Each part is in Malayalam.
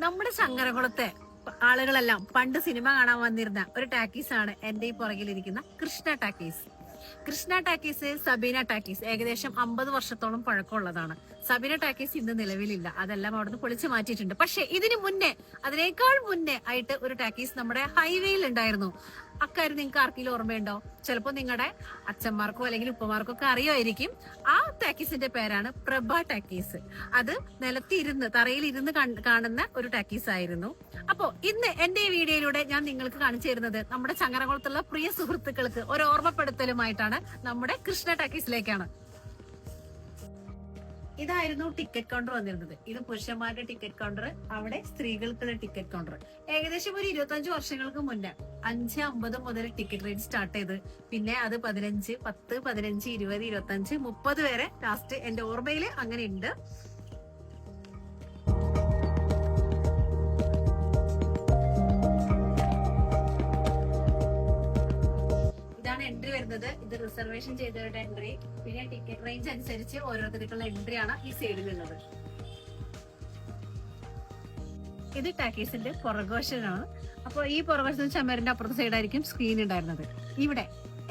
നമ്മുടെ ചങ്ങരകുളത്തെ ആളുകളെല്ലാം പണ്ട് സിനിമ കാണാൻ വന്നിരുന്ന ഒരു ടാക്കീസ് ആണ് എന്റെ ഈ പുറകിലിരിക്കുന്ന Krishna talkies. Krishna talkies, Sabeena talkies ഏകദേശം 50 വർഷത്തോളം പഴക്കമുള്ളതാണ്. സബീന ടാക്കീസ് ഇന്ന് നിലവിലില്ല, അതെല്ലാം അവിടുന്ന് പൊളിച്ചു മാറ്റിയിട്ടുണ്ട്. പക്ഷെ ഇതിനു മുന്നേ, അതിനേക്കാൾ മുന്നേ ആയിട്ട് ഒരു ടാക്കീസ് നമ്മുടെ ഹൈവേയിൽ ഉണ്ടായിരുന്നു. അക്കാര്യം നിങ്ങൾക്ക് ആർക്കെങ്കിലും ഓർമ്മയുണ്ടോ? ചിലപ്പോൾ നിങ്ങളുടെ അച്ഛന്മാർക്കോ അല്ലെങ്കിൽ ഉപ്പമാർക്കോ ഒക്കെ അറിയുമായിരിക്കും. ആ ടാക്കീസിന്റെ പേരാണ് പ്രഭ ടാക്കീസ്. അത് നിലത്തിരുന്ന്, തറയിലിരുന്ന് കാണുന്ന ഒരു ടാക്കീസ് ആയിരുന്നു. അപ്പോ ഇന്ന് എന്റെ ഈ വീഡിയോയിലൂടെ ഞാൻ നിങ്ങൾക്ക് കാണിച്ചു തരുന്നത് നമ്മുടെ ചങ്ങരകുളത്തുള്ള പ്രിയ സുഹൃത്തുക്കൾക്ക് ഒരു ഓർമ്മപ്പെടുത്തലുമായിട്ടാണ് നമ്മുടെ കൃഷ്ണ ടാക്കീസിലേക്കാണ്. ഇതായിരുന്നു ടിക്കറ്റ് കൗണ്ടർ വന്നിരുന്നത്. ഇത് പുരുഷന്മാരുടെ ടിക്കറ്റ് കൗണ്ടർ, അവിടെ സ്ത്രീകൾക്കുള്ള ടിക്കറ്റ് കൗണ്ടർ. ഏകദേശം ഒരു 25 വർഷങ്ങൾക്ക് മുന്നേ 5:50 മുതൽ ടിക്കറ്റ് റേറ്റ് സ്റ്റാർട്ട് ചെയ്ത് പിന്നെ അത് 15, 10, 15, 20, 25, 30 വരെ ലാസ്റ്റ് എന്റെ ഓർമ്മയില് അങ്ങനെ ഉണ്ട്. എൻട്രി വരുന്നത്. ഇത് റിസർവേഷൻ ചെയ്തവരുടെ എൻട്രി, പിന്നെ ടിക്കറ്റ് റേഞ്ച് അനുസരിച്ച് ഓരോരുത്തർക്കുള്ള എൻട്രി ആണ് ഈ സൈഡിലുള്ളത്. ഇത് ടാക്കീസിന്റെ പുറകുവശമാണ്. അപ്പൊ ഈ പുറകുവശം ചമരിന്റെ അപ്പുറത്തെ സൈഡായിരിക്കും സ്ക്രീൻ ഉണ്ടായിരുന്നത്. ഇവിടെ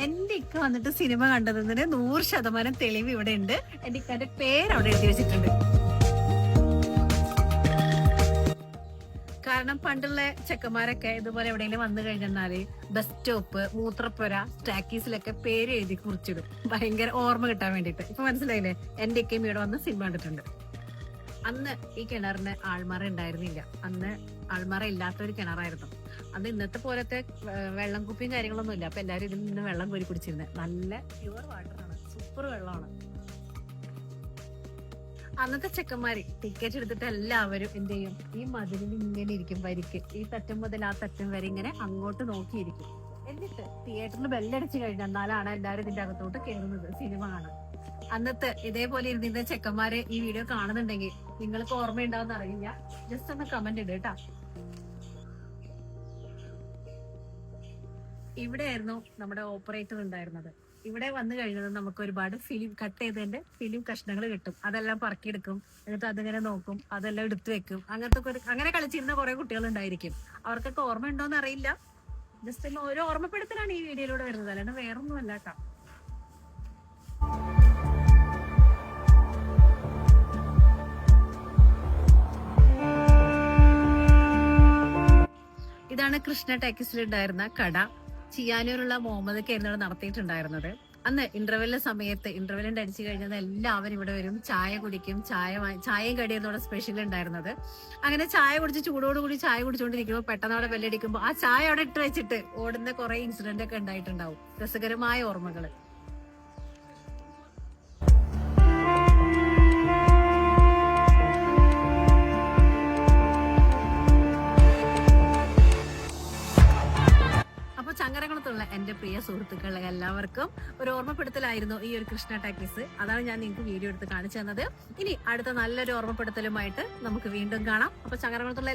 എന്റെ ഇക്ക വന്നിട്ട് സിനിമ കണ്ടതിന് 100% തെളിവ് ഇവിടെ ഉണ്ട്. എന്റെ ഇക്കാന്റെ പേര് അവിടെ എഴുതി വെച്ചിട്ടുണ്ട്. കാരണം പണ്ടുള്ള ചെക്കന്മാരൊക്കെ ഇതുപോലെ എവിടെയെങ്കിലും വന്നു കഴിഞ്ഞാല് ബസ് സ്റ്റോപ്പ്, മൂത്രപ്പുര, ടാക്കീസിലൊക്കെ പേര് എഴുതി കുറിച്ചിടും, ഭയങ്കര ഓർമ്മ കിട്ടാൻ വേണ്ടിട്ട്. ഇപ്പൊ മനസ്സിലായില്ലേ? എന്റെ ഒക്കെയും ഇവിടെ വന്ന് സിനിമ കണ്ടിട്ടുണ്ട്. അന്ന് ഈ കിണറിന് ആൾമറ ഉണ്ടായിരുന്നില്ല. അന്ന് ആൾമറ ഇല്ലാത്തൊരു കിണറായിരുന്നു. അന്ന് ഇന്നത്തെ പോലത്തെ വെള്ളം കുപ്പിയും കാര്യങ്ങളൊന്നും ഇല്ല. അപ്പൊ എല്ലാരും ഇതിൽ നിന്ന് വെള്ളം കോരി കുടിച്ചിരുന്നത്. നല്ല പ്യുവർ വാട്ടറാണ്, സൂപ്പർ വെള്ളമാണ്. അന്നത്തെ ചെക്കന്മാര് ടിക്കറ്റ് എടുത്തിട്ട് എല്ലാവരും എന്ത് ചെയ്യും? ഈ മതിലിൽ ഇങ്ങനെ ഇരിക്കും, വരിക്ക്. ഈ തറ്റം മുതൽ ആ തറ്റം വരെ ഇങ്ങനെ അങ്ങോട്ട് നോക്കിയിരിക്കും. എന്നിട്ട് തിയേറ്ററിൽ ബെല്ലടിച്ചു കഴിഞ്ഞാൽ എന്നാലാണ് എല്ലാവരും ഇതിന്റെ അകത്തോട്ട് കയറുന്നത് സിനിമ കാണാൻ. അന്നത്തെ ഇതേപോലെ ഇരുന്നിരുന്ന ചെക്കന്മാര് ഈ വീഡിയോ കാണുന്നുണ്ടെങ്കിൽ നിങ്ങൾക്ക് ഓർമ്മയുണ്ടാവുന്ന അറിയില്ല. ജസ്റ്റ് ഒന്ന് കമന്റ് ഇട് കേട്ടാ. ഇവിടെയായിരുന്നു നമ്മുടെ ഓപ്പറേറ്റർ ഉണ്ടായിരുന്നത്. ഇവിടെ വന്നു കഴിഞ്ഞത് നമുക്ക് ഒരുപാട് ഫിലിം കട്ട് ചെയ്തതിന്റെ ഫിലിം കഷ്ണങ്ങൾ കിട്ടും. അതെല്ലാം പറക്കിയെടുക്കും, എന്നിട്ട് അതിങ്ങനെ നോക്കും, അതെല്ലാം എടുത്തു വെക്കും. അങ്ങനെ കളിച്ചിരുന്ന കുറെ കുട്ടികൾ ഉണ്ടായിരിക്കും. അവർക്കൊക്കെ ഓർമ്മ ഉണ്ടോന്ന് അറിയില്ല. ജസ്റ്റ് ഒരു ഓർമ്മപ്പെടുത്തലാണ് ഈ വീഡിയോയിലൂടെ വരുന്നത്, അല്ലാണ്ട് വേറൊന്നും അല്ല കേട്ടോ. ഇതാണ് കൃഷ്ണ ടാക്കീസിൽ ഉണ്ടായിരുന്ന കട. ചിയാനൂരുള്ള മുഹമ്മദ് കേന്ദ്ര നടത്തിയിട്ടുണ്ടായിരുന്നത്. അന്ന് ഇന്റർവെല്ലിന്റെ സമയത്ത് ഇന്റർവെല്ലിന്റെ അടിച്ചു കഴിഞ്ഞാൽ എല്ലാവരും ഇവിടെ വരും, ചായ കുടിക്കും. ചായയും കടിയായിരുന്നു അവിടെ സ്പെഷ്യൽ ഉണ്ടായിരുന്നത്. അങ്ങനെ ചായ കുടിച്ച് ചൂടോടുകൂടി ചായ കുടിച്ചുകൊണ്ടിരിക്കുമ്പോൾ പെട്ടെന്ന് അവിടെ ബെല്ലടിക്കുമ്പോൾ ആ ചായ അവിടെ ഇട്ട് വെച്ചിട്ട് ഓടുന്ന കുറെ ഇൻസിഡന്റ് ഒക്കെ ഉണ്ടായിട്ടുണ്ടാവും. രസകരമായ ഓർമ്മകള്. ചങ്ങരകുളത്തുള്ള എന്റെ പ്രിയ സുഹൃത്തുക്കളെ എല്ലാവർക്കും ഒരു ഓർമ്മപ്പെടുത്തലായിരുന്നു ഈ ഒരു കൃഷ്ണ ടാക്കീസ്. അതാണ് ഞാൻ നിങ്ങൾക്ക് വീഡിയോ എടുത്ത് കാണിച്ചു തന്നത്. ഇനി അടുത്ത നല്ലൊരു ഓർമ്മപ്പെടുത്തലുമായിട്ട് നമുക്ക് വീണ്ടും കാണാം. അപ്പൊ ചങ്ങരകുളത്തുള്ള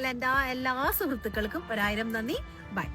എല്ലാ സുഹൃത്തുക്കൾക്കും 1000 നന്ദി. ബൈ.